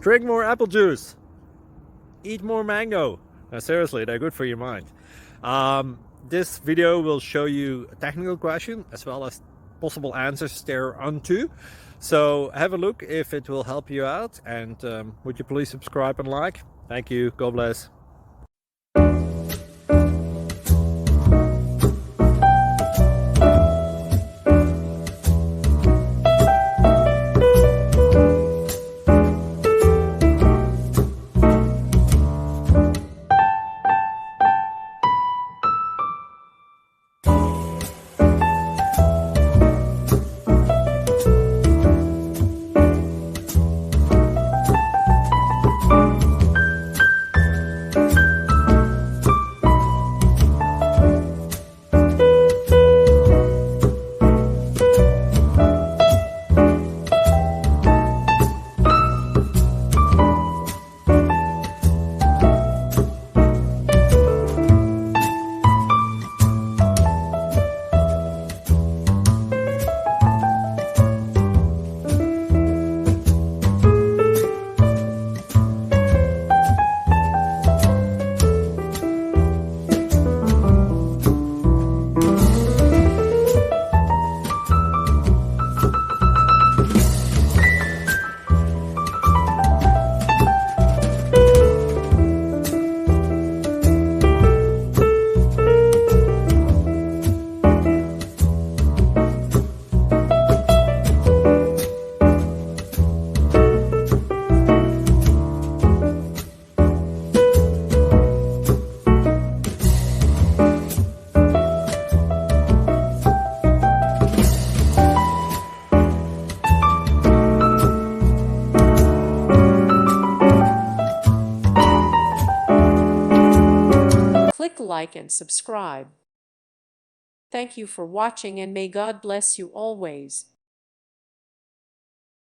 Drink more apple juice. Eat more mango. Now, seriously, they're good for your mind. This video will show you a technical question as well as possible answers thereunto. So have a look if it will help you out, and would you please subscribe and like? Thank you. God bless. Click like and subscribe. Thank you for watching, and may God bless you always.